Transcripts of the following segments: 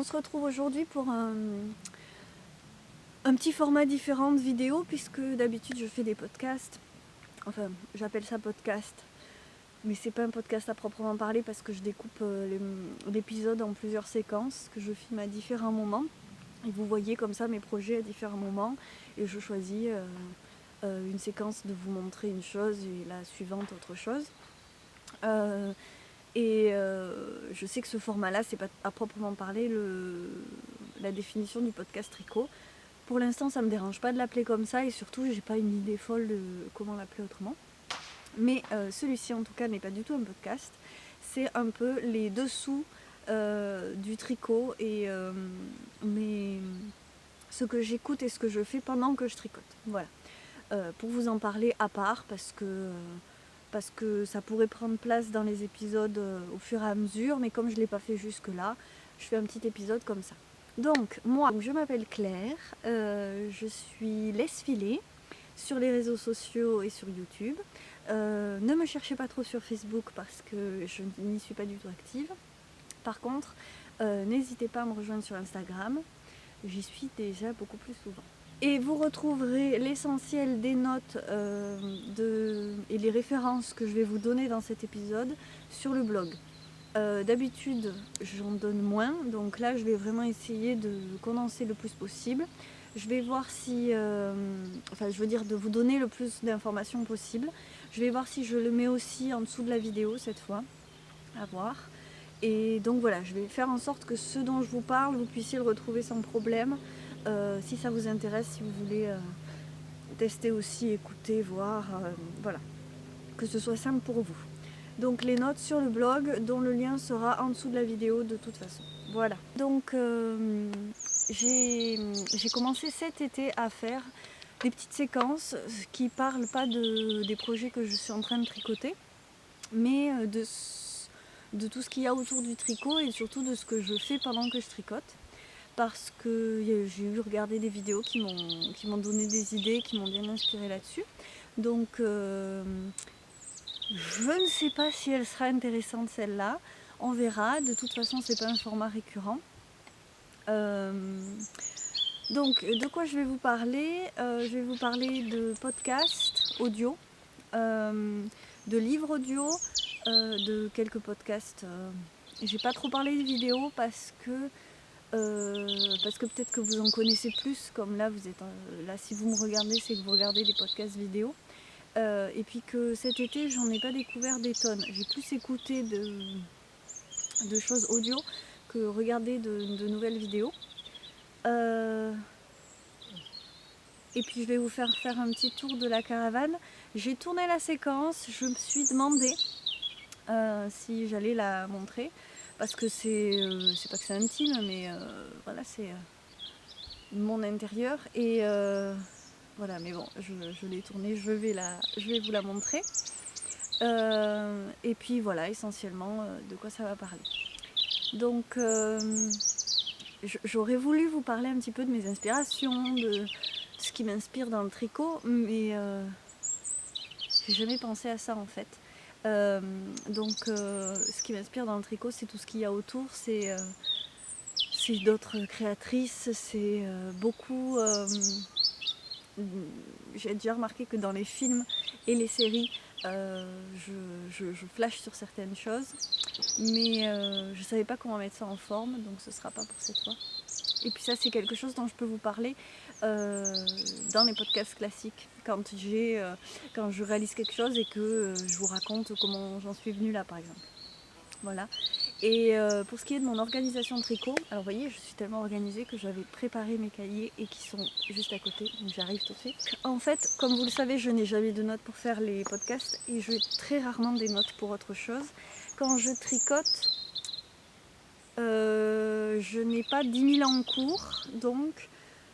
on se retrouve aujourd'hui pour un petit format différent de vidéo, puisque d'habitude je fais des podcasts. Enfin, j'appelle ça podcast, mais c'est pas un podcast à proprement parler parce que je découpe l'épisode en plusieurs séquences que je filme à différents moments. Et vous voyez comme ça mes projets à différents moments, et je choisis une séquence de vous montrer une chose et la suivante autre chose. Je sais que ce format-là, c'est pas à proprement parler la définition du podcast tricot. Pour l'instant, ça me dérange pas de l'appeler comme ça, et surtout, j'ai pas une idée folle de comment l'appeler autrement. Mais celui-ci, en tout cas, n'est pas du tout un podcast. C'est un peu les dessous du tricot et ce que j'écoute et ce que je fais pendant que je tricote. Voilà. Pour vous en parler à part, parce que ça pourrait prendre place dans les épisodes au fur et à mesure, mais comme je ne l'ai pas fait jusque-là, je fais un petit épisode comme ça. Donc, moi, je m'appelle Claire, je suis laisse-filer sur les réseaux sociaux et sur YouTube. Ne me cherchez pas trop sur Facebook parce que je n'y suis pas du tout active. Par contre, n'hésitez pas à me rejoindre sur Instagram, j'y suis déjà beaucoup plus souvent. Et vous retrouverez l'essentiel des notes et les références que je vais vous donner dans cet épisode sur le blog. D'habitude, j'en donne moins, donc là, je vais vraiment essayer de condenser le plus possible. Je vais voir si... de vous donner le plus d'informations possible. Je vais voir si je le mets aussi en dessous de la vidéo cette fois, à voir. Et donc voilà, je vais faire en sorte que ce dont je vous parle, vous puissiez le retrouver sans problème. Si ça vous intéresse, si vous voulez tester aussi, écouter, voir, voilà, que ce soit simple pour vous. Donc les notes sur le blog, dont le lien sera en dessous de la vidéo de toute façon. Voilà. Donc j'ai commencé cet été à faire des petites séquences qui parlent pas des projets que je suis en train de tricoter, mais de tout ce qu'il y a autour du tricot et surtout de ce que je fais pendant que je tricote. Parce que j'ai eu regardé des vidéos qui m'ont donné des idées, qui m'ont bien inspiré là-dessus. Donc je ne sais pas si elle sera intéressante celle-là, on verra. De toute façon, c'est pas un format récurrent. Donc de quoi je vais vous parler? Je vais vous parler de podcasts audio, de livres audio, de quelques podcasts. J'ai pas trop parlé de vidéos parce que peut-être que vous en connaissez plus, comme là vous êtes là, si vous me regardez, c'est que vous regardez des podcasts vidéo. Et puis que cet été, j'en ai pas découvert des tonnes. J'ai plus écouté de choses audio que regarder de nouvelles vidéos. Et puis je vais vous faire un petit tour de la caravane. J'ai tourné la séquence, je me suis demandé si j'allais la montrer, parce que c'est pas que c'est intime, mais voilà, c'est mon intérieur. Et voilà, mais bon, je l'ai tournée, je vais vous la montrer. Et puis voilà, essentiellement de quoi ça va parler. Donc j'aurais voulu vous parler un petit peu de mes inspirations, de ce qui m'inspire dans le tricot, mais j'ai jamais pensé à ça en fait. Ce qui m'inspire dans le tricot, c'est tout ce qu'il y a autour, c'est d'autres créatrices, c'est beaucoup... j'ai déjà remarqué que dans les films et les séries, je flash sur certaines choses, mais je ne savais pas comment mettre ça en forme, donc ce ne sera pas pour cette fois. Et puis ça, c'est quelque chose dont je peux vous parler dans les podcasts classiques, quand je réalise quelque chose et que je vous raconte comment j'en suis venue là, par exemple. Voilà. Et pour ce qui est de mon organisation de tricot, alors vous voyez, je suis tellement organisée que j'avais préparé mes cahiers et qui sont juste à côté, donc j'arrive tout de suite. En fait, comme vous le savez, je n'ai jamais de notes pour faire les podcasts et j'ai très rarement des notes pour autre chose. Quand je tricote, je n'ai pas 10 000 en cours, donc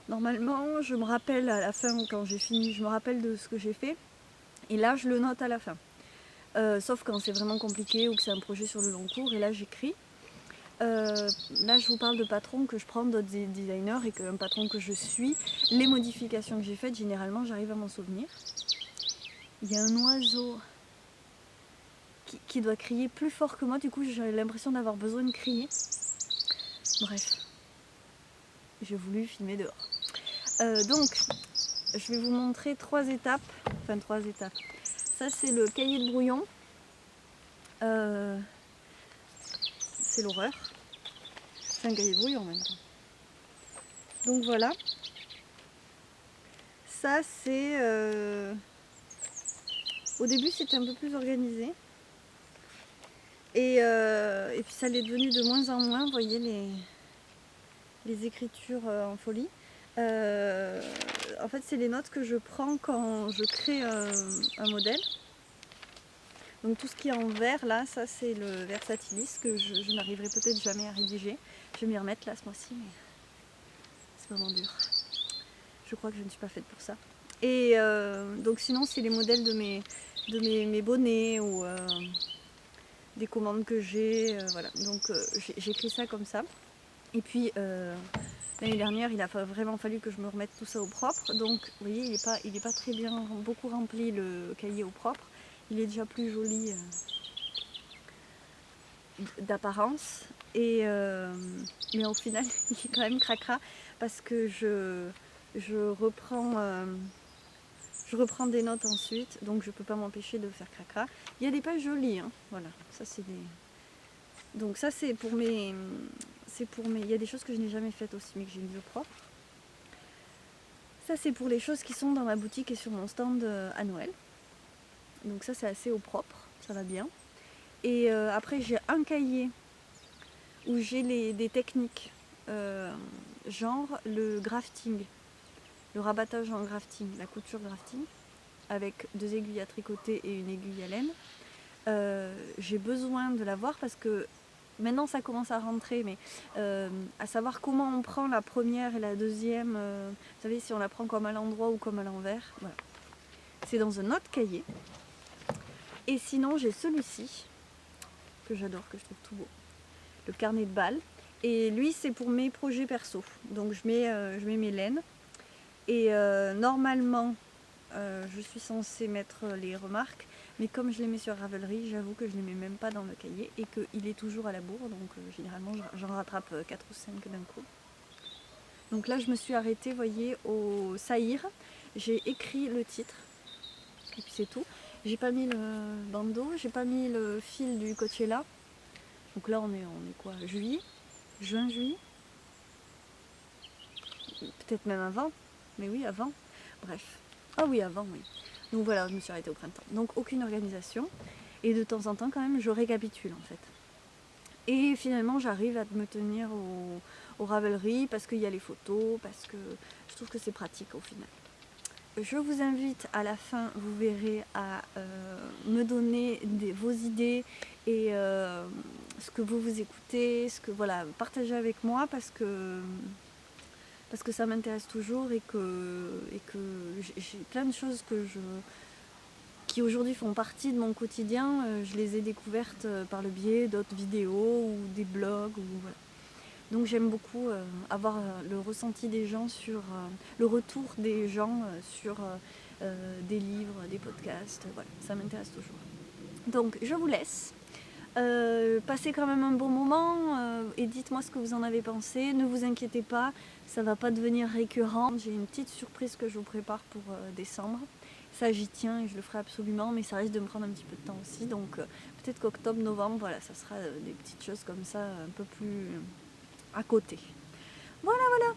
normalement je me rappelle à la fin, quand j'ai fini, je me rappelle de ce que j'ai fait, et là je le note à la fin. Sauf quand c'est vraiment compliqué ou que c'est un projet sur le long cours, et là j'écris. Là je vous parle de patrons que je prends d'autres designers et qu'un patron que je suis, les modifications que j'ai faites, généralement j'arrive à m'en souvenir. Il y a un oiseau qui doit crier plus fort que moi, du coup j'ai l'impression d'avoir besoin de crier. Bref. j'ai voulu filmer dehors. Donc, je vais vous montrer 3 étapes. Ça, c'est le cahier de brouillon. C'est l'horreur. C'est un cahier de brouillon en même temps. Donc voilà. Ça, c'est... Au début, c'était un peu plus organisé. Et puis ça l'est devenu de moins en moins. Vous voyez les écritures en folie. En fait, c'est les notes que je prends quand je crée un modèle. Donc tout ce qui est en vert, là, ça c'est le Versatilis que je n'arriverai peut-être jamais à rédiger. Je vais m'y remettre là ce mois-ci, mais c'est vraiment dur. Je crois que je ne suis pas faite pour ça. Et donc sinon, c'est les modèles de mes bonnets ou des commandes que j'ai. Voilà. Donc j'écris ça comme ça. Et puis l'année dernière, il a vraiment fallu que je me remette tout ça au propre. Donc vous voyez, il est pas très bien, beaucoup rempli le cahier au propre. Il est déjà plus joli d'apparence. Et mais au final, il est quand même cracra parce que je reprends des notes ensuite, donc je peux pas m'empêcher de faire cracra. Il y a des pages jolies, hein. Voilà, ça c'est des... Donc ça c'est pour mes... Il y a des choses que je n'ai jamais faites aussi, mais que j'ai mis au propre. Ça c'est pour les choses qui sont dans ma boutique et sur mon stand à Noël. Donc ça c'est assez au propre, ça va bien. Et après j'ai un cahier où j'ai des techniques, genre le grafting, le rabattage en grafting, la couture grafting, avec 2 aiguilles à tricoter et une aiguille à laine. J'ai besoin de la voir parce que maintenant ça commence à rentrer, mais à savoir comment on prend la première et la deuxième, vous savez, si on la prend comme à l'endroit ou comme à l'envers, voilà. C'est dans un autre cahier. Et sinon j'ai celui-ci, que j'adore, que je trouve tout beau, le carnet de balles. Et lui c'est pour mes projets perso, donc je mets mes laines. Et normalement, je suis censée mettre les remarques, mais comme je les mets sur Ravelry, j'avoue que je ne les mets même pas dans le cahier et qu'il est toujours à la bourre, donc généralement j'en rattrape 4 ou 5 d'un coup. Donc là je me suis arrêtée, vous voyez, au Saïr, j'ai écrit le titre, et puis c'est tout. J'ai pas mis le bandeau, j'ai pas mis le fil du Coachella. Donc là on est quoi, juillet, juin, juillet, peut-être même avant, mais oui avant, bref. Ah oui, avant, oui. Donc voilà, je me suis arrêtée au printemps. Donc aucune organisation. Et de temps en temps, quand même, je récapitule en fait. Et finalement, j'arrive à me tenir au Ravelry parce qu'il y a les photos, parce que je trouve que c'est pratique au final. Je vous invite à la fin, vous verrez, à me donner vos idées et ce que vous écoutez, voilà, partagez avec moi parce que ça m'intéresse toujours et que j'ai plein de choses qui aujourd'hui font partie de mon quotidien. Je les ai découvertes par le biais d'autres vidéos ou des blogs. Voilà. Donc j'aime beaucoup avoir le ressenti des gens le retour des gens sur des livres, des podcasts. Voilà, ça m'intéresse toujours. Donc je vous laisse. Passez quand même un bon moment et dites-moi ce que vous en avez pensé. Ne vous inquiétez pas, ça va pas devenir récurrent. J'ai une petite surprise que je vous prépare pour décembre. Ça j'y tiens et je le ferai absolument, mais ça risque de me prendre un petit peu de temps aussi. Donc peut-être qu'octobre, novembre, voilà, ça sera des petites choses comme ça un peu plus à côté. Voilà, voilà.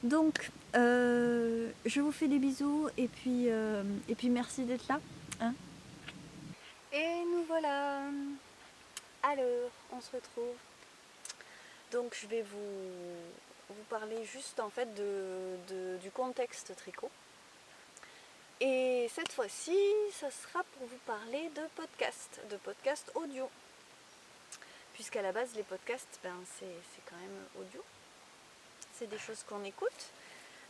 Donc je vous fais des bisous et puis merci d'être là. Hein. Et nous voilà. Alors, on se retrouve. Donc je vais vous parler juste en fait du contexte tricot. Et cette fois-ci, ça sera pour vous parler de podcast audio. Puisqu'à la base, les podcasts, c'est quand même audio. C'est des choses qu'on écoute.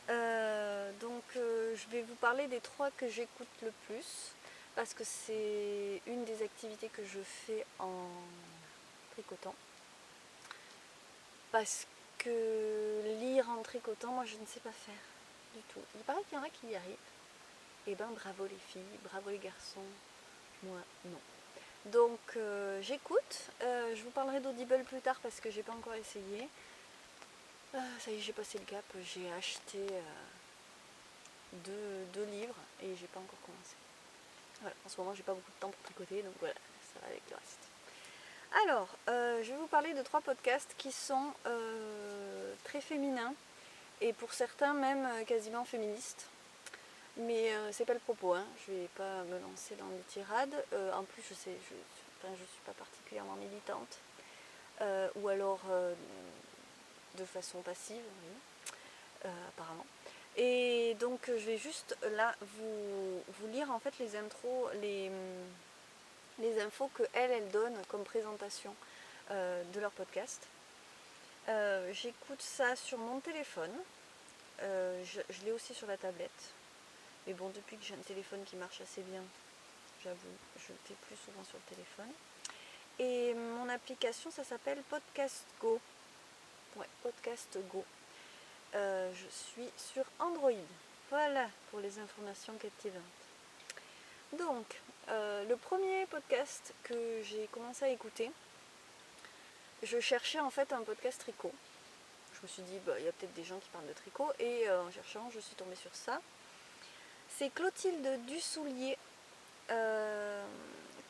Donc je vais vous parler des 3 que j'écoute le plus. Parce que c'est une des activités que je fais en tricotant. Parce que lire en tricotant, moi je ne sais pas faire du tout. Il paraît qu'il y en a qui y arrivent. Et ben bravo les filles, bravo les garçons, moi non. Donc j'écoute, je vous parlerai d'Audible plus tard parce que j'ai pas encore essayé. Ça y est, j'ai passé le cap, j'ai acheté deux livres et j'ai pas encore commencé. Voilà, en ce moment j'ai pas beaucoup de temps pour tricoter, donc voilà, ça va avec le reste. Alors, je vais vous parler de 3 podcasts qui sont très féminins et pour certains même quasiment féministes. Mais c'est pas le propos, hein. Je vais pas me lancer dans des tirades. En plus, je suis pas particulièrement militante, ou alors de façon passive, oui, apparemment. Et donc, je vais juste là vous lire en fait les intros, les infos que elles donnent comme présentation de leur podcast. J'écoute ça sur mon téléphone. Je l'ai aussi sur la tablette. Mais bon, depuis que j'ai un téléphone qui marche assez bien, j'avoue, je le fais plus souvent sur le téléphone. Et mon application, ça s'appelle Podcast Go. Ouais, Podcast Go. Je suis sur Android. Voilà pour les informations captivantes. Donc, le premier podcast que j'ai commencé à écouter, je cherchais en fait un podcast tricot. Je me suis dit, il y a peut-être des gens qui parlent de tricot. Et en cherchant, je suis tombée sur ça. C'est Clotilde Dussoulier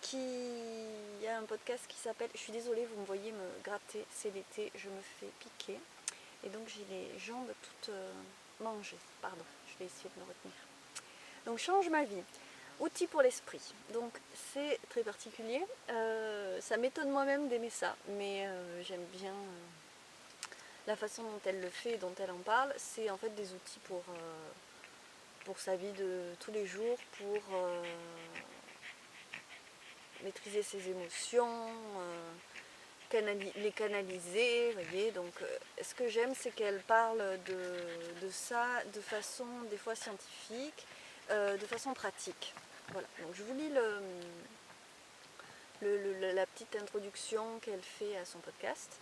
qui a un podcast qui s'appelle, je suis désolée, vous me voyez me gratter, c'est l'été, je me fais piquer. Et donc j'ai les jambes toutes mangées. Pardon, je vais essayer de me retenir. Donc Change ma vie. Outils pour l'esprit. Donc c'est très particulier. Ça m'étonne moi-même d'aimer ça, mais j'aime bien la façon dont elle le fait et dont elle en parle. C'est en fait des outils pour sa vie de tous les jours, pour maîtriser ses émotions, les canaliser, vous voyez. Donc ce que j'aime, c'est qu'elle parle de ça de façon des fois scientifique, de façon pratique. Voilà, donc je vous lis la petite introduction qu'elle fait à son podcast.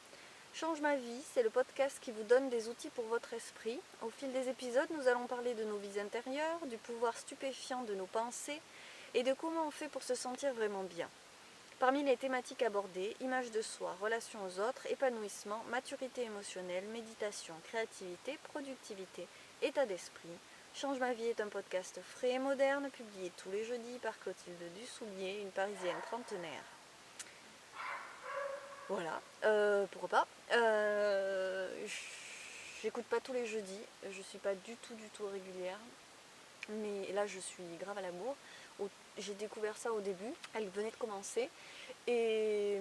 Change ma vie, c'est le podcast qui vous donne des outils pour votre esprit. Au fil des épisodes, nous allons parler de nos vies intérieures, du pouvoir stupéfiant de nos pensées et de comment on fait pour se sentir vraiment bien. Parmi les thématiques abordées, image de soi, relation aux autres, épanouissement, maturité émotionnelle, méditation, créativité, productivité, état d'esprit. Change ma vie est un podcast frais et moderne, publié tous les jeudis par Clotilde Dussoulier, une Parisienne trentenaire. Voilà, pourquoi pas. J'écoute pas tous les jeudis, je suis pas du tout régulière, mais là je suis grave à la bourre. J'ai découvert ça au début, elle venait de commencer et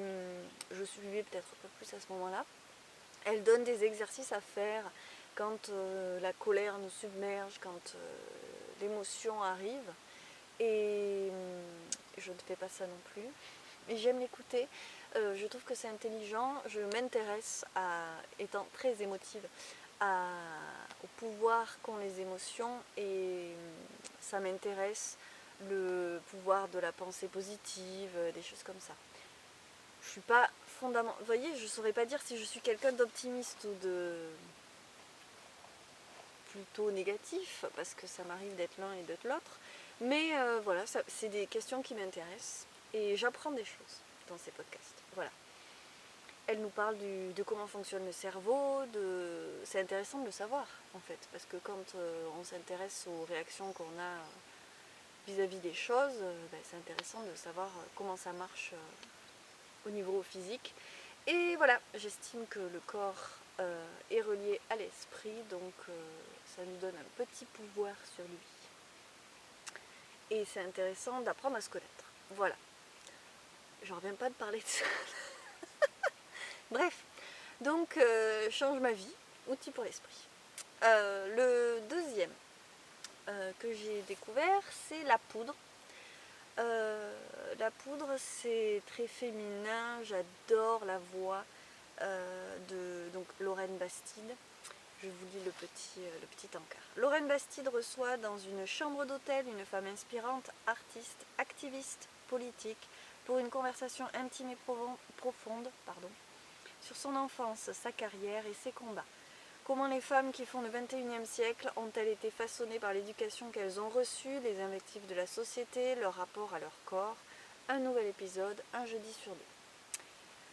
je suivais peut-être un peu plus à ce moment-là. Elle donne des exercices à faire quand la colère nous submerge, quand l'émotion arrive, et je ne fais pas ça non plus. Et j'aime l'écouter, je trouve que c'est intelligent, je m'intéresse, étant très émotive, au pouvoir qu'ont les émotions, et ça m'intéresse, le pouvoir de la pensée positive, des choses comme ça. Je suis pas fondamentalement... Vous voyez, je ne saurais pas dire si je suis quelqu'un d'optimiste ou de plutôt négatif, parce que ça m'arrive d'être l'un et d'être l'autre. Mais voilà, c'est des questions qui m'intéressent et j'apprends des choses dans ces podcasts. Voilà. Elle nous parle de comment fonctionne le cerveau, c'est intéressant de le savoir en fait, parce que quand on s'intéresse aux réactions qu'on a vis-à-vis des choses, c'est intéressant de savoir comment ça marche au niveau physique. Et voilà, j'estime que le corps est relié à l'esprit, donc ça nous donne un petit pouvoir sur lui. Et c'est intéressant d'apprendre à se connaître. Voilà. J'en reviens pas de parler de ça. Bref, donc change ma vie, outil pour l'esprit. Le deuxième que j'ai découvert, c'est la poudre. La poudre, c'est très féminin, j'adore la voix de donc, Lorraine Bastide. Je vous lis le petit encart. Lorraine Bastide reçoit dans une chambre d'hôtel une femme inspirante, artiste, activiste, politique, pour une conversation intime et profonde sur son enfance, sa carrière et ses combats. Comment les femmes qui font le XXIe siècle ont-elles été façonnées par l'éducation qu'elles ont reçue, les invectives de la société, leur rapport à leur corps. Un nouvel épisode, un jeudi sur deux.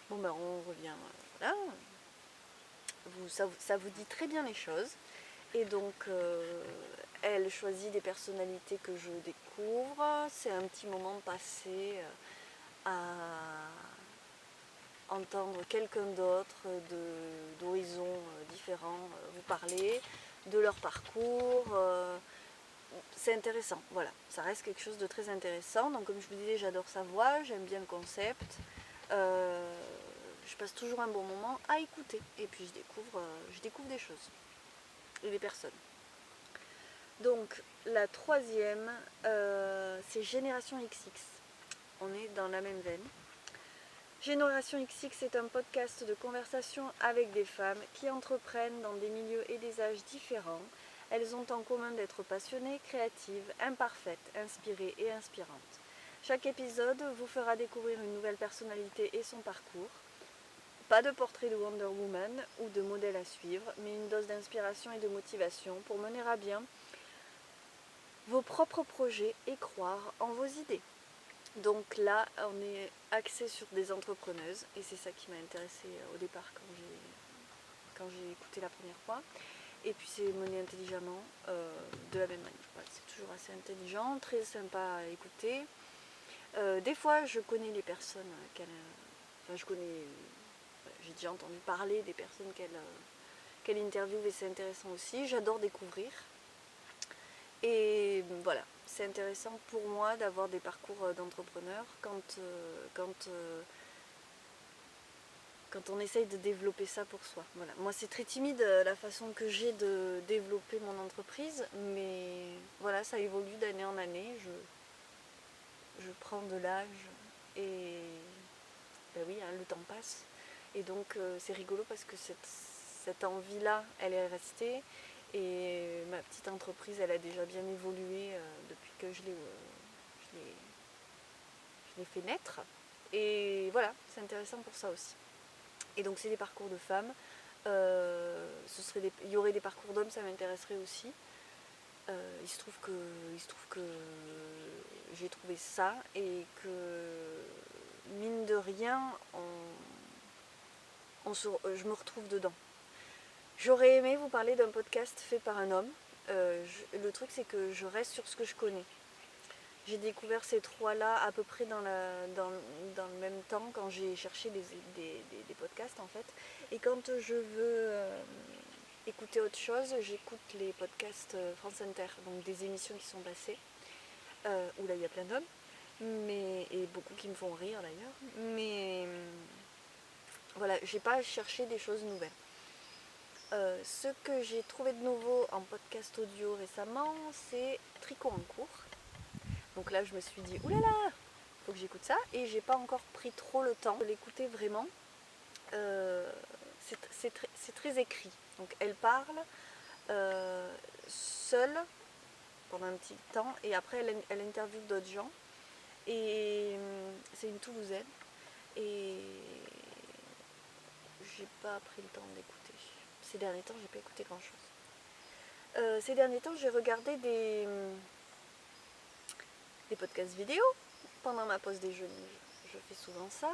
Bon on revient, voilà. ça vous dit très bien les choses. Et donc, elle choisit des personnalités que je découvre. C'est un petit moment passé à entendre quelqu'un d'autre d'horizons différents vous parler, de leur parcours. C'est intéressant, voilà, ça reste quelque chose de très intéressant. Donc comme je vous disais, j'adore sa voix, j'aime bien le concept. Je passe toujours un bon moment à écouter et puis je découvre des choses et des personnes. Donc la troisième, c'est Génération XX. On est dans la même veine. Génération XX est un podcast de conversation avec des femmes qui entreprennent dans des milieux et des âges différents. Elles ont en commun d'être passionnées, créatives, imparfaites, inspirées et inspirantes. Chaque épisode vous fera découvrir une nouvelle personnalité et son parcours. Pas de portrait de Wonder Woman ou de modèle à suivre, mais une dose d'inspiration et de motivation pour mener à bien vos propres projets et croire en vos idées. Donc là, on est axé sur des entrepreneuses et c'est ça qui m'a intéressée au départ quand j'ai écouté la première fois. Et puis c'est mené intelligemment de la même manière. Voilà, c'est toujours assez intelligent, très sympa à écouter. Des fois, je connais les personnes j'ai déjà entendu parler des personnes qu'elle interviewe et c'est intéressant aussi. J'adore découvrir. Et voilà, c'est intéressant pour moi d'avoir des parcours d'entrepreneurs quand on essaye de développer ça pour soi. Voilà. Moi, c'est très timide la façon que j'ai de développer mon entreprise, mais voilà, ça évolue d'année en année. Je prends de l'âge et ben oui, hein, le temps passe. Et donc, c'est rigolo parce que cette envie-là, elle est restée. Et ma petite entreprise, elle a déjà bien évolué depuis que je l'ai fait naître. Et voilà, c'est intéressant pour ça aussi. Et donc c'est des parcours de femmes. Il y aurait des parcours d'hommes, ça m'intéresserait aussi. Il se trouve que j'ai trouvé ça et que mine de rien, je me retrouve dedans. J'aurais aimé vous parler d'un podcast fait par un homme. Le truc c'est que je reste sur ce que je connais. J'ai découvert ces trois-là à peu près dans le même temps quand j'ai cherché des podcasts en fait. Et quand je veux écouter autre chose, j'écoute les podcasts France Inter, donc des émissions qui sont passées, où là il y a plein d'hommes, et beaucoup qui me font rire d'ailleurs. Mais voilà, j'ai pas cherché des choses nouvelles. Ce que j'ai trouvé de nouveau en podcast audio récemment, c'est Tricot en cours. Donc là, je me suis dit, oulala, faut que j'écoute ça. Et j'ai pas encore pris trop le temps de l'écouter vraiment. C'est très écrit. Donc elle parle seule pendant un petit temps. Et après, elle interviewe d'autres gens. Et c'est une Toulousaine. Et j'ai pas pris le temps d'écouter. Ces derniers temps, j'ai pas écouté grand chose. Ces derniers temps, j'ai regardé des podcasts vidéo pendant ma pause déjeuner. Je fais souvent ça.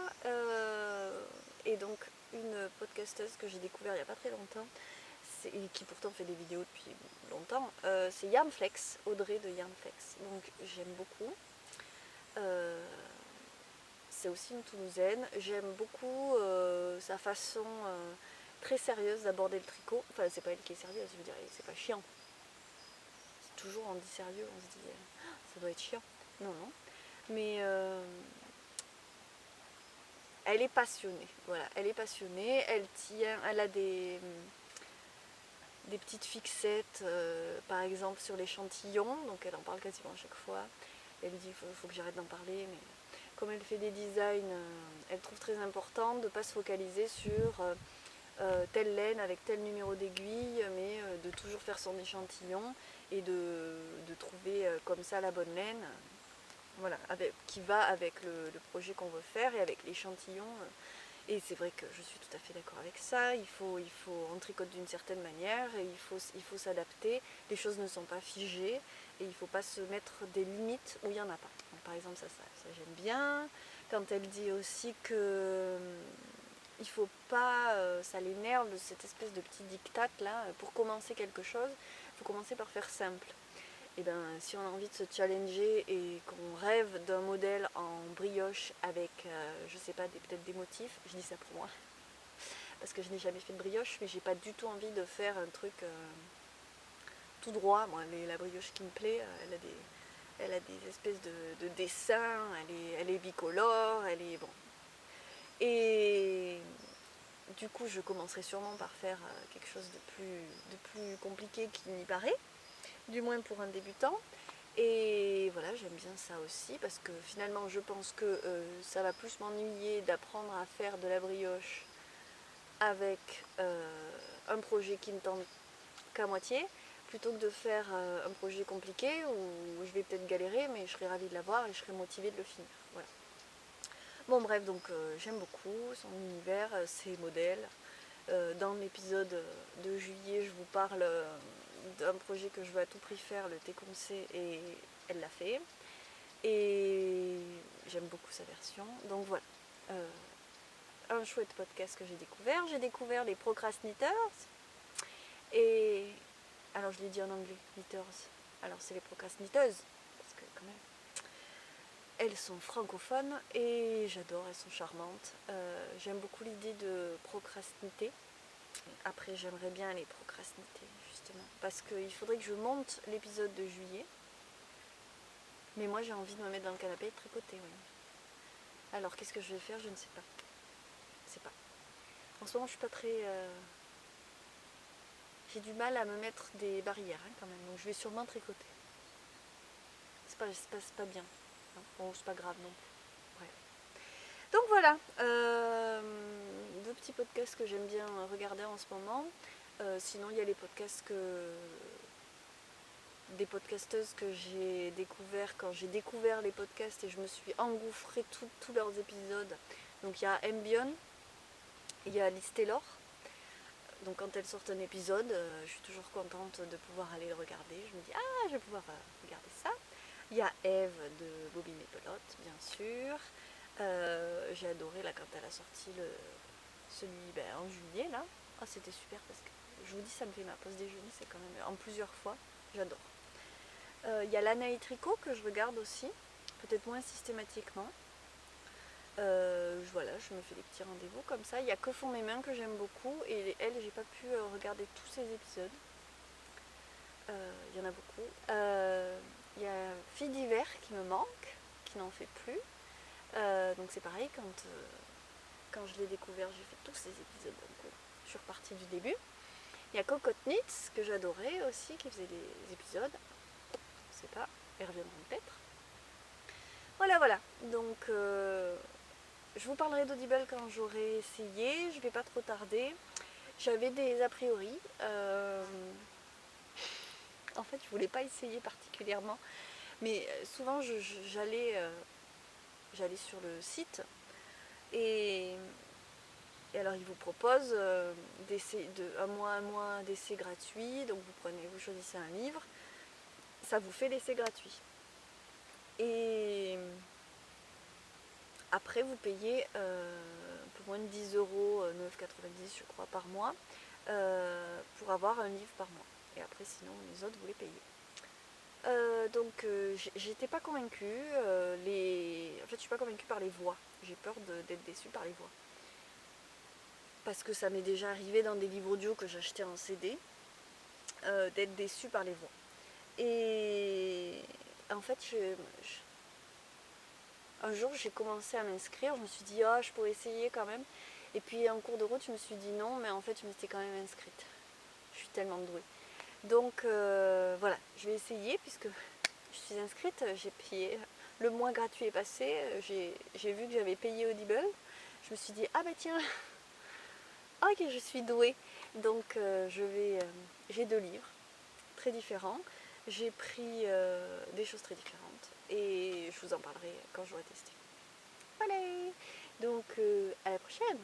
Et donc, une podcasteuse que j'ai découvert il n'y a pas très longtemps, et qui pourtant fait des vidéos depuis longtemps, c'est Yarnflex, Audrey de Yarnflex. Donc, j'aime beaucoup. C'est aussi une Toulousaine. J'aime beaucoup sa façon très sérieuse d'aborder le tricot. Enfin, c'est pas elle qui est sérieuse, je veux dire, c'est pas chiant. C'est toujours on dit sérieux, on se dit ça doit être chiant. Non. Mais elle est passionnée. Voilà, elle est passionnée. Elle a des petites fixettes, par exemple sur l'échantillon. Donc elle en parle quasiment à chaque fois. Elle dit faut que j'arrête d'en parler, mais comme elle fait des designs, elle trouve très important de ne pas se focaliser sur telle laine avec tel numéro d'aiguille, mais de toujours faire son échantillon et de trouver comme ça la bonne laine. Voilà, qui va avec le projet qu'on veut faire et avec l'échantillon. Et c'est vrai que je suis tout à fait d'accord avec ça. On tricote d'une certaine manière et il faut s'adapter. Les choses ne sont pas figées et il ne faut pas se mettre des limites où il n'y en a pas. Donc, par exemple, ça j'aime bien. Quand elle dit aussi que il faut pas, ça l'énerve, cette espèce de petit diktat là, pour commencer quelque chose, il faut commencer par faire simple. Et ben si on a envie de se challenger et qu'on rêve d'un modèle en brioche avec, je sais pas, peut-être des motifs, je dis ça pour moi, parce que je n'ai jamais fait de brioche, mais j'ai pas du tout envie de faire un truc tout droit. Moi, la brioche qui me plaît, elle a des espèces de dessins, elle est bicolore, elle est bon. Et du coup, je commencerai sûrement par faire quelque chose de plus compliqué qu'il n'y paraît, du moins pour un débutant. Et voilà, j'aime bien ça aussi, parce que finalement, je pense que ça va plus m'ennuyer d'apprendre à faire de la brioche avec un projet qui ne tente qu'à moitié, plutôt que de faire un projet compliqué où je vais peut-être galérer, mais je serai ravie de l'avoir et je serai motivée de le finir. Voilà. Bon bref, donc j'aime beaucoup son univers, ses modèles. Dans l'épisode de juillet, je vous parle d'un projet que je veux à tout prix faire, le Tecumseh, et elle l'a fait. Et j'aime beaucoup sa version. Donc voilà, un chouette podcast que j'ai découvert. J'ai découvert les Procrastinators. Et alors je l'ai dit en anglais, knitters. Alors c'est les procrastinateuses, parce que quand même, elles sont francophones et j'adore, elles sont charmantes. J'aime beaucoup l'idée de procrastiner. Après, j'aimerais bien les procrastiner, justement, parce qu'il faudrait que je monte l'épisode de juillet. Mais moi, j'ai envie de me mettre dans le canapé et de tricoter, oui. Alors, qu'est-ce que je vais faire? Je ne sais pas. Je sais pas. En ce moment, je suis pas très... J'ai du mal à me mettre des barrières, hein, quand même. Donc, je vais sûrement tricoter. C'est pas bien. Non, bon, c'est pas grave non plus. Ouais. Donc voilà, deux petits podcasts que j'aime bien regarder en ce moment. Sinon, il y a les podcasts des podcasteuses que j'ai découvert quand j'ai découvert les podcasts et je me suis engouffrée tous leurs épisodes. Donc il y a Ambion, il y a Liz Taylor. Donc quand elles sortent un épisode, je suis toujours contente de pouvoir aller le regarder. Je me dis, ah, je vais pouvoir regarder ça. Il y a Eve de Bobine et Pelote, bien sûr. J'ai adoré là quand elle a sorti celui en juillet là. Oh, c'était super parce que je vous dis, ça me fait ma pause déjeuner, c'est quand même en plusieurs fois. J'adore. Il y a Lana et Tricot que je regarde aussi, peut-être moins systématiquement. Voilà, je me fais des petits rendez-vous comme ça. Il y a Que font mes mains que j'aime beaucoup et elle, j'ai pas pu regarder tous ces épisodes. Il y en a beaucoup. Il y a Fille d'hiver qui me manque, qui n'en fait plus. Donc c'est pareil, quand je l'ai découvert, j'ai fait tous ces épisodes d'un coup. Je suis repartie du début. Il y a Cocotte Knits que j'adorais aussi, qui faisait des épisodes. Je sais pas, elles reviendront peut-être. Voilà. Donc je vous parlerai d'Audible quand j'aurai essayé. Je vais pas trop tarder. J'avais des a priori. En fait, je voulais pas essayer particulièrement. Mais souvent, j'allais sur le site et alors ils vous proposent un mois d'essai gratuit. Donc vous choisissez un livre, ça vous fait l'essai gratuit. Et après vous payez un peu moins de 10 €, 9,90 je crois par mois, pour avoir un livre par mois. Et après sinon les autres vous les payez. Donc j'étais pas convaincue. En fait je suis pas convaincue par les voix. J'ai peur d'être déçue par les voix. Parce que ça m'est déjà arrivé dans des livres audio que j'achetais en CD, d'être déçue par les voix. Et en fait un jour j'ai commencé à m'inscrire, je me suis dit je pourrais essayer quand même. Et puis en cours de route je me suis dit non, mais en fait je m'étais quand même inscrite. Je suis tellement douée. Donc voilà, je vais essayer puisque je suis inscrite, j'ai payé, le mois gratuit est passé, j'ai vu que j'avais payé Audible, je me suis dit ah bah tiens, ok je suis douée, donc j'ai 2 livres très différents, j'ai pris des choses très différentes et je vous en parlerai quand j'aurai testé. Voilà, donc à la prochaine.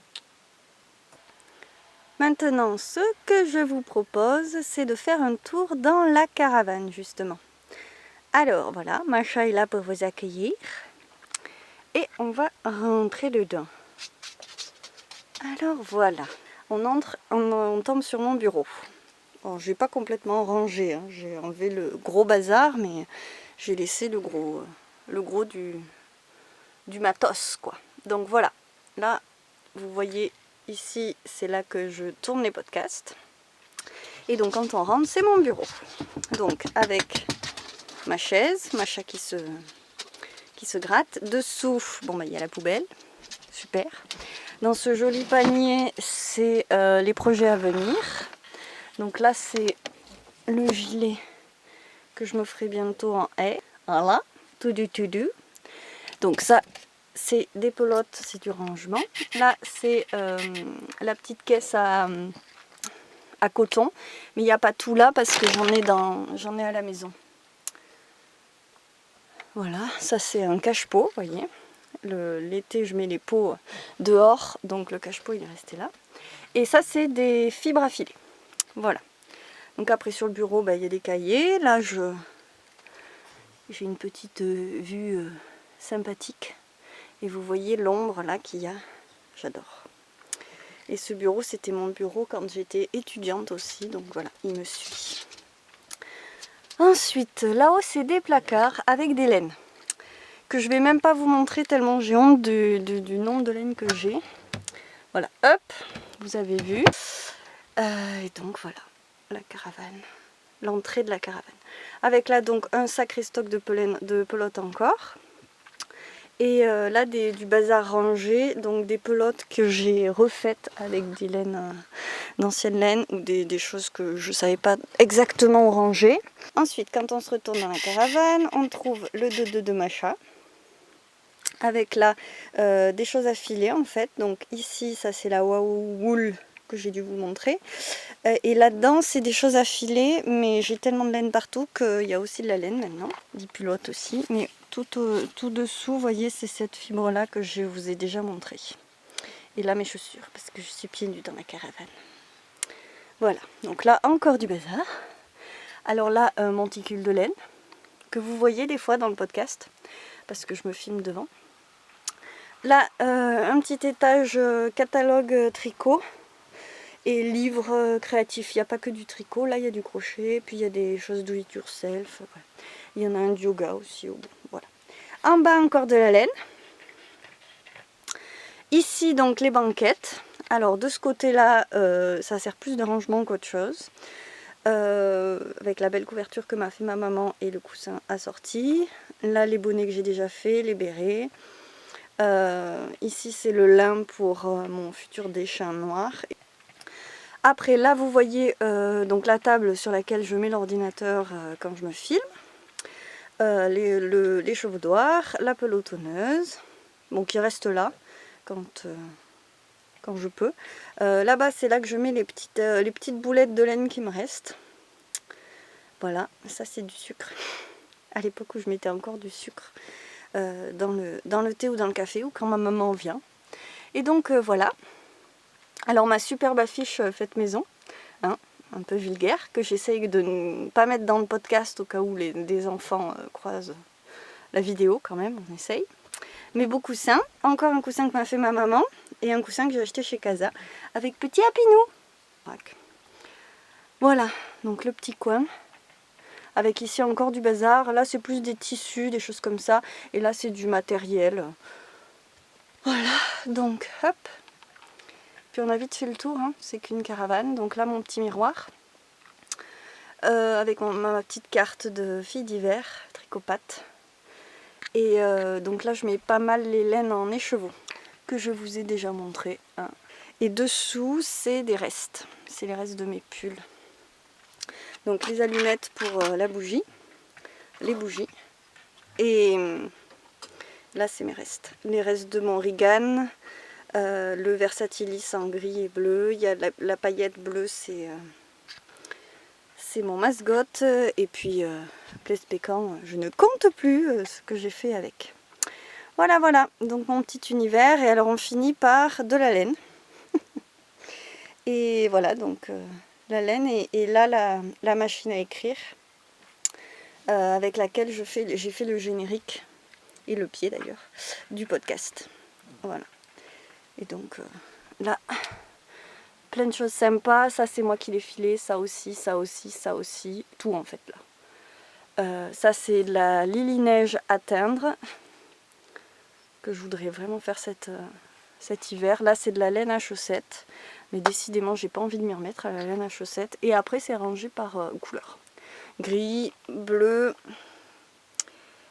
Maintenant, ce que je vous propose, c'est de faire un tour dans la caravane, justement. Alors, voilà, Macha est là pour vous accueillir. Et on va rentrer dedans. Alors voilà, on tombe sur mon bureau. Bon, je n'ai pas complètement rangé, hein. J'ai enlevé le gros bazar, mais j'ai laissé le gros du matos, quoi. Donc voilà, là, vous voyez ici, c'est là que je tourne les podcasts. Et donc quand on rentre, c'est mon bureau. Donc avec ma chaise, ma chat qui se gratte. Dessous, bon, il y a la poubelle, super. Dans ce joli panier, c'est les projets à venir. Donc là, c'est le gilet que je me ferai bientôt en haie. Voilà, tout du. Donc ça, c'est des pelotes, c'est du rangement. Là, c'est la petite caisse à coton. Mais il n'y a pas tout là parce que j'en ai à la maison. Voilà, ça c'est un cache-pot, vous voyez. L'été, je mets les pots dehors, donc le cache-pot, il est resté là. Et ça, c'est des fibres à filer. Voilà. Donc après, sur le bureau, il y a des cahiers. Là, j'ai une petite vue sympathique. Et vous voyez l'ombre là qu'il y a. J'adore. Et ce bureau, c'était mon bureau quand j'étais étudiante aussi. Donc voilà, il me suit. Ensuite, là-haut, c'est des placards avec des laines. Que je vais même pas vous montrer tellement j'ai honte du nombre de laines que j'ai. Voilà, hop, vous avez vu. Et donc voilà, la caravane. L'entrée de la caravane. Avec là donc un sacré stock de pelotes encore. Et là du bazar rangé, donc des pelotes que j'ai refaites avec des laines, d'anciennes laines ou des choses que je ne savais pas exactement où ranger. Ensuite, quand on se retourne dans la caravane, on trouve le 2 de Macha. Avec là des choses à filer en fait. Donc ici, ça c'est la Wow Wool que j'ai dû vous montrer. Et là-dedans, c'est des choses à filer, mais j'ai tellement de laine partout qu'il y a aussi de la laine maintenant, des culottes aussi. Mais tout dessous, vous voyez, c'est cette fibre-là que je vous ai déjà montré. Et là, mes chaussures, parce que je suis pieds nus dans la caravane. Voilà, donc là, encore du bazar. Alors là, un monticule de laine, que vous voyez des fois dans le podcast, parce que je me filme devant. Là, un petit étage catalogue tricot. Et livres créatifs, il n'y a pas que du tricot, là il y a du crochet, puis il y a des choses do it yourself, voilà. Il y en a un de yoga aussi, voilà. En bas encore de la laine. Ici donc les banquettes. Alors de ce côté-là, ça sert plus de rangement qu'autre chose. Avec la belle couverture que m'a fait ma maman et le coussin assorti. Là les bonnets que j'ai déjà fait, les bérets. Ici c'est le lin pour mon futur déchin noir. Après là vous voyez donc la table sur laquelle je mets l'ordinateur quand je me filme, l'échauffoir, la pelotonneuse, bon qui reste là quand je peux. Là-bas c'est là que je mets les petites boulettes de laine qui me restent. Voilà, ça c'est du sucre. À l'époque où je mettais encore du sucre dans le thé ou dans le café ou quand ma maman vient. Et donc voilà. Alors ma superbe affiche faite maison, hein, un peu vulgaire, que j'essaye de ne pas mettre dans le podcast au cas où des enfants croisent la vidéo quand même, on essaye. Mes beaux coussins, encore un coussin que m'a fait ma maman et un coussin que j'ai acheté chez Casa avec petit Hapinou. Voilà, donc le petit coin. Avec ici encore du bazar, là c'est plus des tissus, des choses comme ça, et là c'est du matériel. Voilà, donc hop. Puis on a vite fait le tour, hein. C'est qu'une caravane. Donc là mon petit miroir, avec ma petite carte de fille d'hiver, tricopate. Et donc là je mets pas mal les laines en écheveau, que je vous ai déjà montré. Hein. Et dessous c'est des restes, c'est les restes de mes pulls. Donc les allumettes pour la bougie, les bougies. Et là c'est mes restes, les restes de mon Regan. Le Versatilis en gris et bleu, il y a la paillette bleue, c'est mon mascotte, et puis Blaise Pécan, je ne compte plus ce que j'ai fait avec. Voilà, donc mon petit univers, et alors on finit par de la laine. Et voilà, donc la laine, et là la machine à écrire, avec laquelle j'ai fait le générique, et le pied d'ailleurs, du podcast. Voilà. Et donc là, plein de choses sympas. Ça c'est moi qui l'ai filé, ça aussi, ça aussi, ça aussi, tout en fait là. Ça c'est de la Lily Neige à teindre, que je voudrais vraiment faire cet hiver. Là c'est de la laine à chaussettes, mais décidément j'ai pas envie de m'y remettre à la laine à chaussettes. Et après c'est rangé par couleur. Gris, bleu,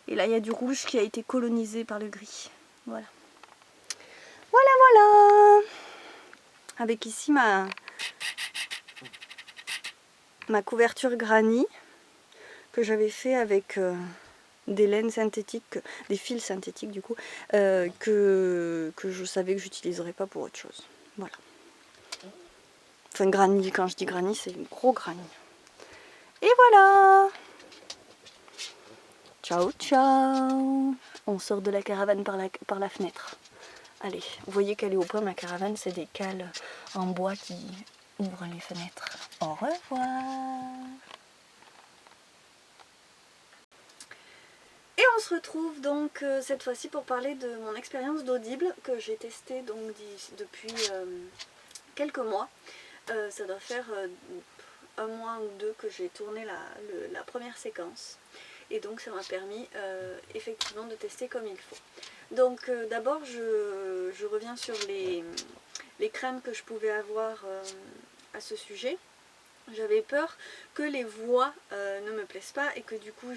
et là il y a du rouge qui a été colonisé par le gris. Voilà. Voilà, voilà. Avec ici ma couverture granny que j'avais fait avec des laines synthétiques, des fils synthétiques du coup, que je savais que j'utiliserais pas pour autre chose. Voilà. Enfin granny, quand je dis granny, c'est gros granny. Et voilà. Ciao, ciao. On sort de la caravane par la fenêtre. Allez, vous voyez qu'elle est au point, ma caravane, c'est des cales en bois qui ouvrent les fenêtres. Au revoir. Et on se retrouve donc cette fois-ci pour parler de mon expérience d'Audible que j'ai testée donc depuis quelques mois. Ça doit faire un mois ou deux que j'ai tourné la première séquence. Et donc ça m'a permis effectivement de tester comme il faut. Donc d'abord je reviens sur les craintes que je pouvais avoir à ce sujet. J'avais peur que les voix ne me plaisent pas et que du coup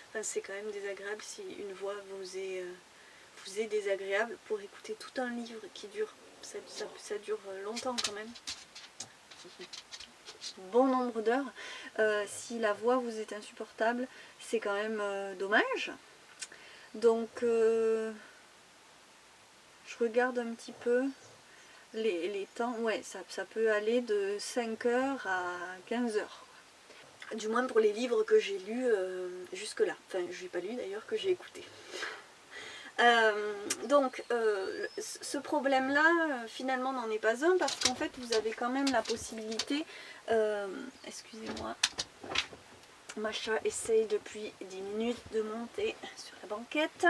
enfin, c'est quand même désagréable si une voix vous est désagréable pour écouter tout un livre qui dure, ça dure longtemps quand même. Bon nombre d'heures. Si la voix vous est insupportable, c'est quand même dommage. Donc je regarde un petit peu les temps. Ouais, ça peut aller de 5 heures à 15 heures. Du moins pour les livres que j'ai lus jusque là. Enfin, je n'ai pas lu d'ailleurs, que j'ai écouté. Donc ce problème là finalement n'en est pas un, parce qu'en fait vous avez quand même la possibilité, excusez-moi, ma chat essaye depuis 10 minutes de monter sur la banquette.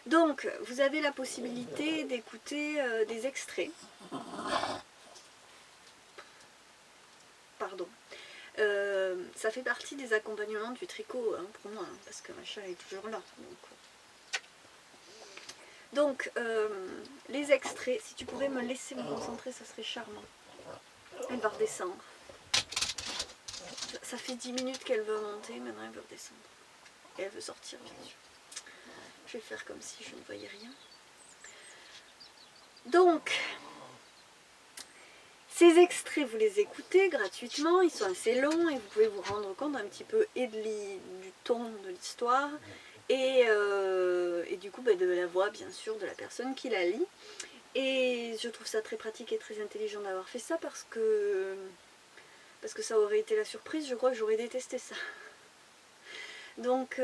Donc vous avez la possibilité d'écouter des extraits, pardon. Ça fait partie des accompagnements du tricot hein, pour moi, hein, parce que ma chat est toujours là. Donc, les extraits, si tu pourrais me laisser me concentrer, ça serait charmant. Elle va redescendre. Ça fait 10 minutes qu'elle veut monter, maintenant elle veut redescendre. Et elle veut sortir, bien sûr. Je vais faire comme si je ne voyais rien. Donc, ces extraits, vous les écoutez gratuitement, ils sont assez longs et vous pouvez vous rendre compte un petit peu et du ton de l'histoire et du coup de la voix, bien sûr, de la personne qui la lit. Et je trouve ça très pratique et très intelligent d'avoir fait ça parce que ça aurait été la surprise, je crois que j'aurais détesté ça. Donc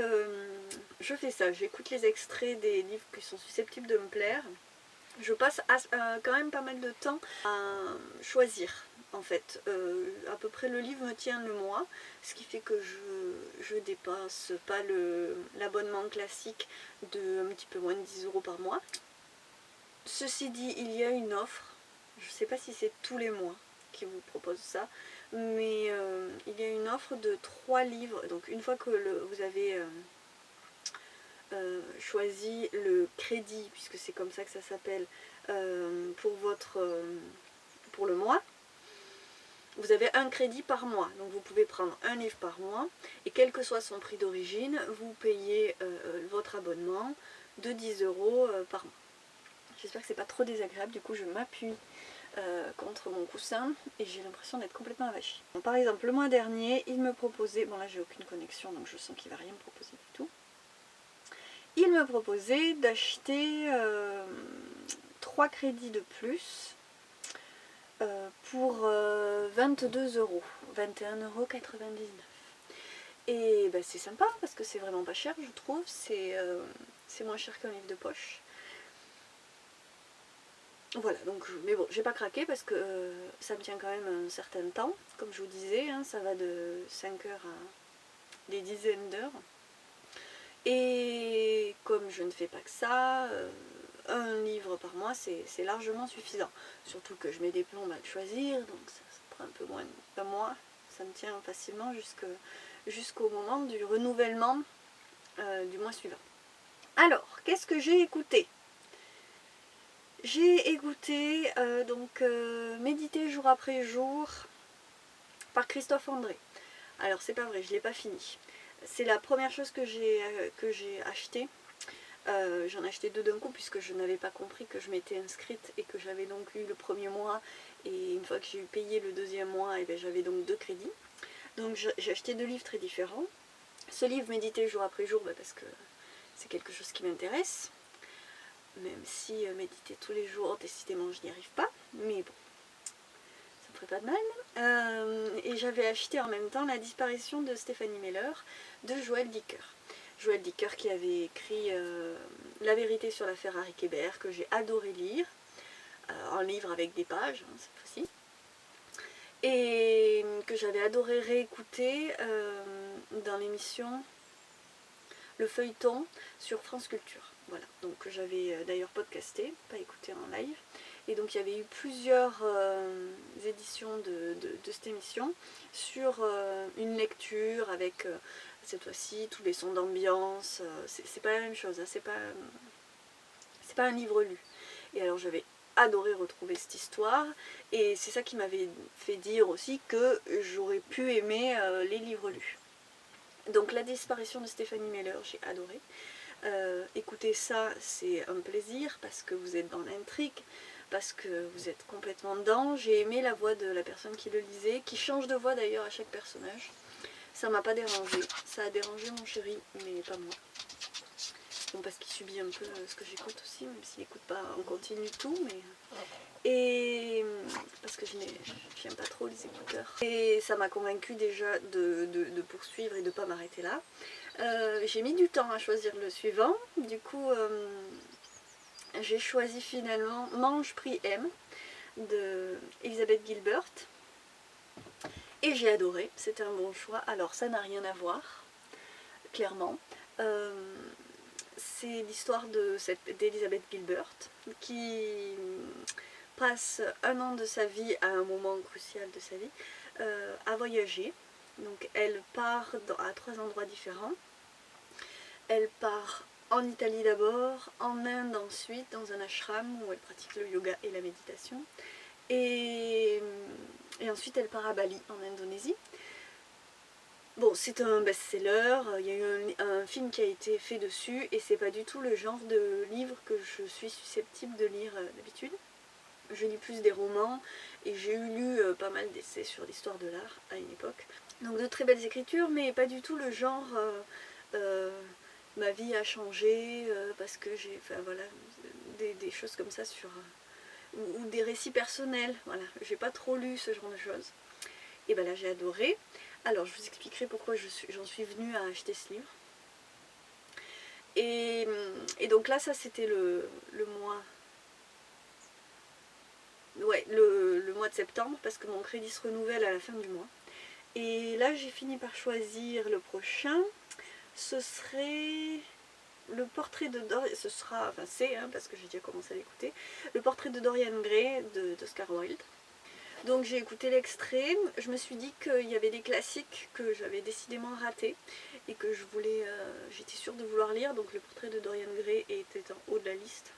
je fais ça, j'écoute les extraits des livres qui sont susceptibles de me plaire. Je passe quand même pas mal de temps à choisir en fait. À peu près le livre me tient le mois, ce qui fait que je dépasse pas l'abonnement classique de un petit peu moins de 10 € par mois. Ceci dit, il y a une offre, je ne sais pas si c'est tous les mois qui vous propose ça, mais il y a une offre de 3 livres. Donc une fois que vous avez choisi le crédit, puisque c'est comme ça que ça s'appelle, pour le mois, vous avez un crédit par mois. Donc vous pouvez prendre un livre par mois, et quel que soit son prix d'origine, vous payez votre abonnement de 10 € par mois. J'espère que c'est pas trop désagréable, du coup je m'appuie contre mon coussin et j'ai l'impression d'être complètement avachie. Bon, par exemple, le mois dernier, il me proposait, bon là j'ai aucune connexion donc je sens qu'il va rien me proposer du tout. Il me proposait d'acheter 3 crédits de plus pour 22 €, 21,99 €. Et ben, c'est sympa parce que c'est vraiment pas cher, je trouve, c'est moins cher qu'un livre de poche. Voilà, donc, mais bon, j'ai pas craqué parce que ça me tient quand même un certain temps, comme je vous disais, hein, ça va de 5 heures à des dizaines d'heures. Et comme je ne fais pas que ça, un livre par mois, c'est largement suffisant. Surtout que je mets des plombs à le choisir, donc ça prend un peu moins d'un mois. Ça me tient facilement jusqu'au moment du renouvellement du mois suivant. Alors, qu'est-ce que j'ai écouté? J'ai écouté Méditer jour après jour par Christophe André. Alors c'est pas vrai, je l'ai pas fini. C'est la première chose que j'ai acheté. J'en ai acheté 2 d'un coup puisque je n'avais pas compris que je m'étais inscrite et que j'avais donc eu le premier mois, et une fois que j'ai eu payé le deuxième mois, et bien j'avais donc 2 crédits. Donc j'ai acheté 2 livres très différents. Ce livre Méditer jour après jour, parce que c'est quelque chose qui m'intéresse. Même si méditer tous les jours, décidément je n'y arrive pas, mais bon, ça me ferait pas de mal. Et j'avais acheté en même temps La disparition de Stéphanie Meller de Joël Dicker. Joël Dicker qui avait écrit La vérité sur l'affaire Harry Kéber, que j'ai adoré lire, en livre avec des pages, cette fois-ci, et que j'avais adoré réécouter dans l'émission Le Feuilleton sur France Culture. Voilà, donc j'avais d'ailleurs podcasté, pas écouté en live. Et donc il y avait eu plusieurs éditions de cette émission sur une lecture avec cette fois-ci tous les sons d'ambiance. C'est pas la même chose, hein, c'est pas un livre lu. Et alors j'avais adoré retrouver cette histoire, et c'est ça qui m'avait fait dire aussi que j'aurais pu aimer les livres lus. Donc La disparition de Stéphanie Meller, j'ai adoré. Écouter ça, c'est un plaisir parce que vous êtes dans l'intrigue, parce que vous êtes complètement dedans. J'ai aimé la voix de la personne qui le lisait, qui change de voix d'ailleurs à chaque personnage. Ça m'a pas dérangé, ça a dérangé mon chéri, mais pas moi. Bon, parce qu'il subit un peu ce que j'écoute aussi, même s'il n'écoute pas en continu tout, mais... Et parce que j'aime pas trop les écouteurs. Et ça m'a convaincue déjà de poursuivre et de pas m'arrêter là. J'ai mis du temps à choisir le suivant. Du coup, j'ai choisi finalement Mange, prie, aime de Elizabeth Gilbert. Et j'ai adoré, c'était un bon choix. Alors ça n'a rien à voir, clairement. C'est l'histoire d'Elizabeth Gilbert qui passe 1 an de sa vie, à un moment crucial de sa vie, à voyager. Donc elle part à 3 endroits différents. Elle part en Italie d'abord, en Inde ensuite, dans un ashram où elle pratique le yoga et la méditation. Et ensuite elle part à Bali, en Indonésie. Bon, c'est un best-seller, il y a eu un film qui a été fait dessus, et c'est pas du tout le genre de livre que je suis susceptible de lire d'habitude. Je lis plus des romans, et j'ai lu pas mal d'essais sur l'histoire de l'art à une époque. Donc de très belles écritures, mais pas du tout le genre ma vie a changé parce que j'ai, enfin voilà, des choses comme ça sur ou des récits personnels. Voilà, j'ai pas trop lu ce genre de choses. Et ben là j'ai adoré. Alors je vous expliquerai pourquoi j'en suis venue à acheter ce livre. Et donc là ça c'était le mois. Ouais, le mois de septembre, parce que mon crédit se renouvelle à la fin du mois. Et là j'ai fini par choisir le prochain. Ce serait le portrait de Dorian, ce sera, enfin c'est, parce que j'ai déjà commencé à l'écouter, le portrait de Dorian Gray d'Oscar Wilde. Donc j'ai écouté l'extrait, je me suis dit qu'il y avait des classiques que j'avais décidément ratés et que j'étais sûre de vouloir lire, donc le portrait de Dorian Gray était en haut de la liste.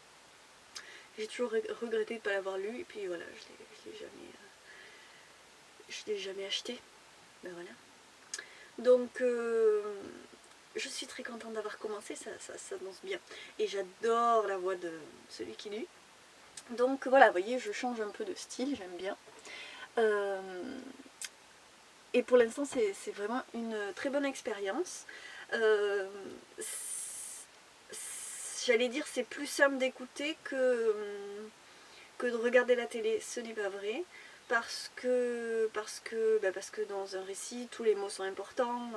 J'ai toujours regretté de ne pas l'avoir lu, et puis voilà, je l'ai jamais acheté. Ben voilà. Donc je suis très contente d'avoir commencé, ça danse bien. Et j'adore la voix de celui qui lit. Donc voilà, vous voyez, je change un peu de style, j'aime bien. Et pour l'instant, c'est vraiment une très bonne expérience. J'allais dire c'est plus simple d'écouter que de regarder la télé. Ce n'est pas vrai. Parce que dans un récit, tous les mots sont importants.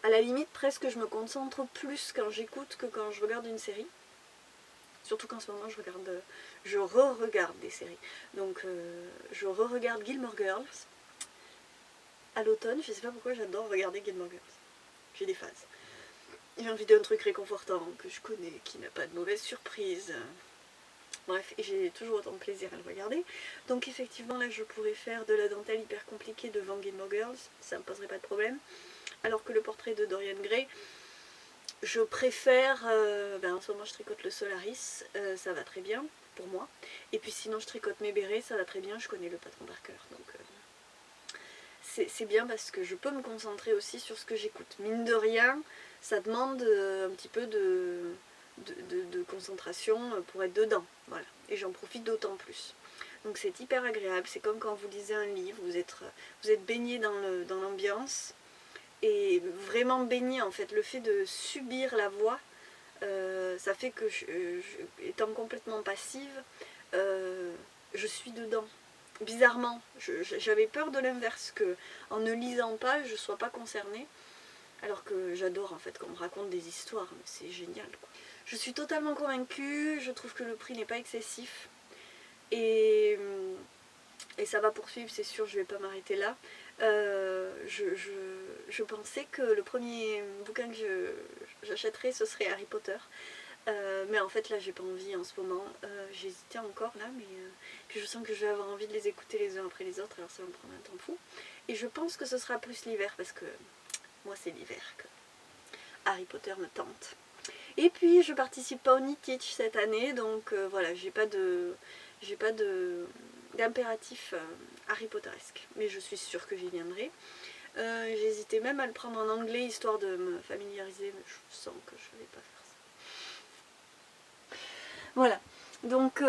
À la limite, presque, je me concentre plus quand j'écoute que quand je regarde une série. Surtout qu'en ce moment, je re-regarde des séries. Donc, je re-regarde Gilmore Girls. À l'automne, je sais pas pourquoi j'adore regarder Gilmore Girls. J'ai des phases. J'ai envie d'un truc réconfortant, que je connais, qui n'a pas de mauvaise surprise. Bref, et j'ai toujours autant de plaisir à le regarder. Donc effectivement, là, je pourrais faire de la dentelle hyper compliquée devant Gilmore Girls, ça me poserait pas de problème. Alors que le portrait de Dorian Gray, je préfère... en ce moment, je tricote le Solaris, ça va très bien, pour moi. Et puis sinon, je tricote mes bérets, ça va très bien, je connais le patron par cœur. Donc c'est bien parce que je peux me concentrer aussi sur ce que j'écoute. Mine de rien, ça demande un petit peu de concentration pour être dedans, voilà, et j'en profite d'autant plus. Donc c'est hyper agréable, c'est comme quand vous lisez un livre, vous êtes baigné dans l'ambiance, et vraiment baigné en fait, le fait de subir la voix, ça fait que étant complètement passive, je suis dedans. Bizarrement, j'avais peur de l'inverse, que en ne lisant pas, je ne sois pas concernée. Alors que j'adore en fait qu'on me raconte des histoires, mais c'est génial quoi. Je suis totalement convaincue, je trouve que le prix n'est pas excessif. Et ça va poursuivre, c'est sûr, je ne vais pas m'arrêter là. Je pensais que le premier bouquin que j'achèterais, ce serait Harry Potter. Mais en fait là j'ai pas envie en ce moment, j'hésitais encore là, mais puis je sens que je vais avoir envie de les écouter les uns après les autres, alors ça va me prendre un temps fou. Et je pense que ce sera plus l'hiver, parce que moi c'est l'hiver que Harry Potter me tente. Et puis je participe pas au Knit-Teach cette année, donc voilà, j'ai pas d'impératif Harry Potteresque, mais je suis sûre que j'y viendrai. J'hésitais même à le prendre en anglais histoire de me familiariser, mais je sens que je vais pas faire ça. Voilà, donc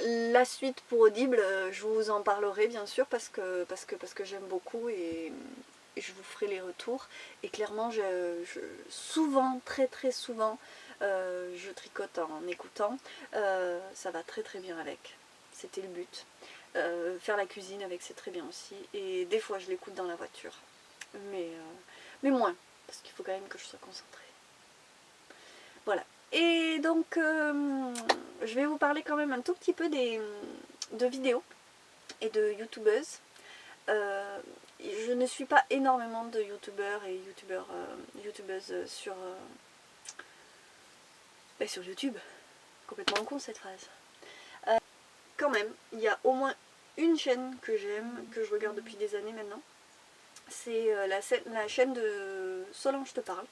la suite pour Audible, je vous en parlerai bien sûr parce que j'aime beaucoup, et je vous ferai les retours. Et clairement, souvent, très très souvent, je tricote en écoutant. Ça va très très bien avec. C'était le but. Faire la cuisine avec, c'est très bien aussi. Et des fois, je l'écoute dans la voiture. Mais moins, parce qu'il faut quand même que je sois concentrée. Voilà. Et donc, je vais vous parler quand même un tout petit peu de vidéos et de youtubeuses. Je ne suis pas énormément de youtubeurs et youtubeuses sur YouTube. Complètement con cette phrase. Quand même, il y a au moins une chaîne que j'aime, que je regarde depuis des années maintenant. C'est la chaîne de Solange te parle.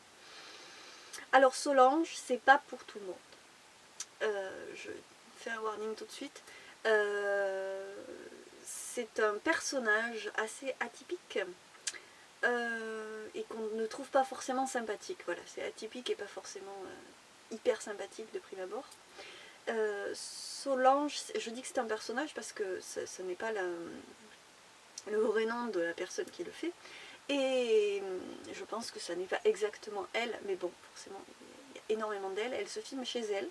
Alors Solange, c'est pas pour tout le monde. Je fais un warning tout de suite. C'est un personnage assez atypique et qu'on ne trouve pas forcément sympathique. Voilà, c'est atypique et pas forcément hyper sympathique de prime abord. Solange, je dis que c'est un personnage parce que ce n'est pas le vrai nom de la personne qui le fait. Et je pense que ça n'est pas exactement elle, mais bon, forcément, il y a énormément d'elle. Elle se filme chez elle.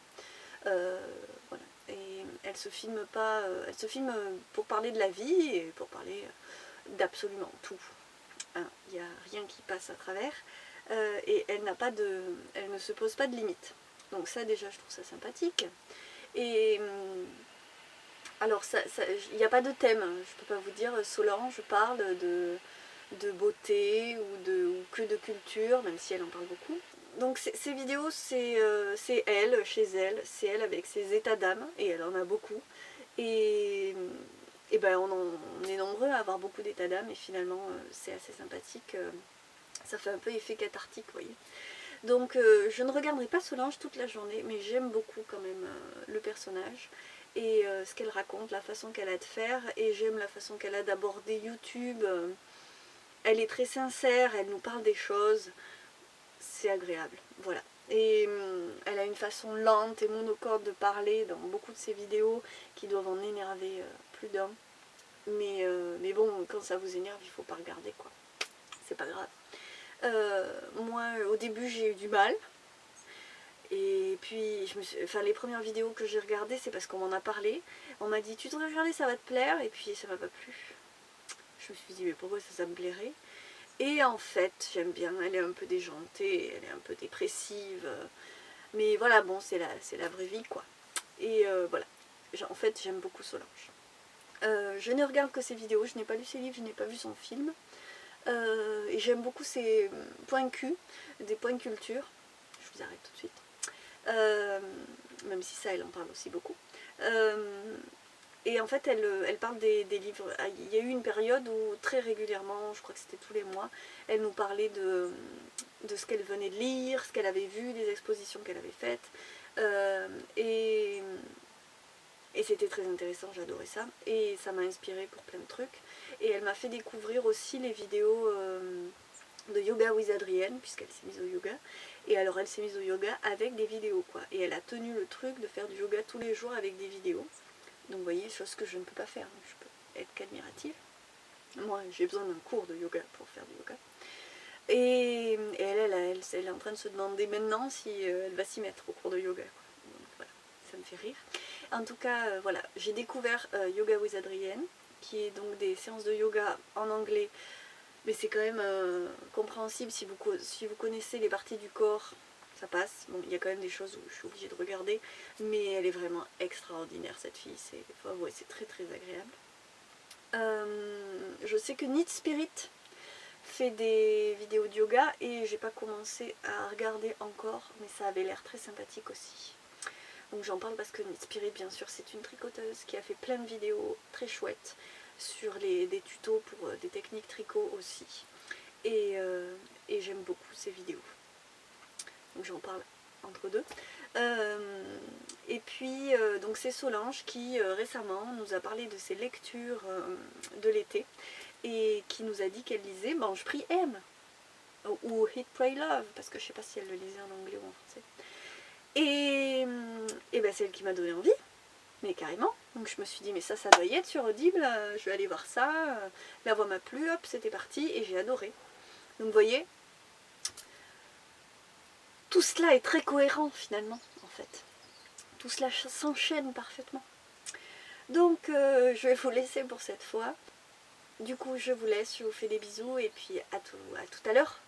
Voilà. Et elle se filme pas, elle se filme pour parler de la vie et pour parler d'absolument tout. Hein, il n'y a rien qui passe à travers. Et elle ne se pose pas de limites. Donc ça déjà, je trouve ça sympathique. Et alors, il n'y a pas de thème. Je ne peux pas vous dire Solange parle de beauté ou que de culture, même si elle en parle beaucoup. Donc ces vidéos, c'est elle, chez elle, c'est elle avec ses états d'âme, et elle en a beaucoup. Et ben on est nombreux à avoir beaucoup d'états d'âme, et finalement c'est assez sympathique. Ça fait un peu effet cathartique, vous voyez. Donc je ne regarderai pas Solange toute la journée, mais j'aime beaucoup quand même le personnage. Et ce qu'elle raconte, la façon qu'elle a de faire, et j'aime la façon qu'elle a d'aborder YouTube. Elle est très sincère, elle nous parle des choses, c'est agréable, voilà. Et elle a une façon lente et monocorde de parler dans beaucoup de ses vidéos qui doivent en énerver plus d'un. Mais bon, quand ça vous énerve, il faut pas regarder quoi, c'est pas grave. Moi, au début, j'ai eu du mal. Et puis, les premières vidéos que j'ai regardées, c'est parce qu'on m'en a parlé. On m'a dit, tu devrais regarder, ça va te plaire. Et puis, ça m'a pas plu. Je me suis dit, mais pourquoi ça me plairait? Et en fait, j'aime bien. Elle est un peu déjantée, elle est un peu dépressive. Mais voilà, bon, c'est la vraie vie, quoi. Et voilà. En fait, j'aime beaucoup Solange. Je ne regarde que ses vidéos. Je n'ai pas lu ses livres, je n'ai pas vu son film. Et j'aime beaucoup ces points Q, des points culture. Je vous arrête tout de suite. Même si ça, elle en parle aussi beaucoup. Et en fait, elle parle des livres. Il y a eu une période où très régulièrement, je crois que c'était tous les mois, elle nous parlait de ce qu'elle venait de lire, ce qu'elle avait vu, des expositions qu'elle avait faites. Et c'était très intéressant, j'adorais ça. Et ça m'a inspirée pour plein de trucs. Et elle m'a fait découvrir aussi les vidéos de Yoga with Adrienne, puisqu'elle s'est mise au yoga. Et alors elle s'est mise au yoga avec des vidéos, quoi. Et elle a tenu le truc de faire du yoga tous les jours avec des vidéos. Donc vous voyez, chose que je ne peux pas faire. Je peux être qu'admirative. Moi, j'ai besoin d'un cours de yoga pour faire du yoga. Et elle est en train de se demander maintenant si elle va s'y mettre au cours de yoga, quoi. Donc voilà, ça me fait rire. En tout cas, voilà, j'ai découvert Yoga with Adrienne, qui est donc des séances de yoga en anglais. Mais c'est quand même compréhensible si vous connaissez les parties du corps, ça passe. Bon, il y a quand même des choses où je suis obligée de regarder, mais elle est vraiment extraordinaire cette fille, enfin, ouais, c'est très très agréable. Je sais que Knit Spirit fait des vidéos de yoga et j'ai pas commencé à regarder encore, mais ça avait l'air très sympathique aussi. Donc j'en parle parce que Knit Spirit, bien sûr, c'est une tricoteuse qui a fait plein de vidéos très chouettes sur des tutos pour des techniques tricot aussi. Et j'aime beaucoup ces vidéos. Donc j'en parle entre deux. Et puis donc c'est Solange qui récemment nous a parlé de ses lectures de l'été et qui nous a dit qu'elle lisait Mange, Prie, Aime ou Eat, Pray, Love, parce que je sais pas si elle le lisait en anglais ou en français. Et ben c'est elle qui m'a donné envie, mais carrément. Donc je me suis dit mais ça doit y être sur Audible, je vais aller voir ça. La voix m'a plu, hop, c'était parti et j'ai adoré. Donc vous voyez, tout cela est très cohérent finalement en fait. Tout cela s'enchaîne parfaitement. Donc je vais vous laisser pour cette fois. Du coup je vous laisse, je vous fais des bisous et puis à tout à l'heure.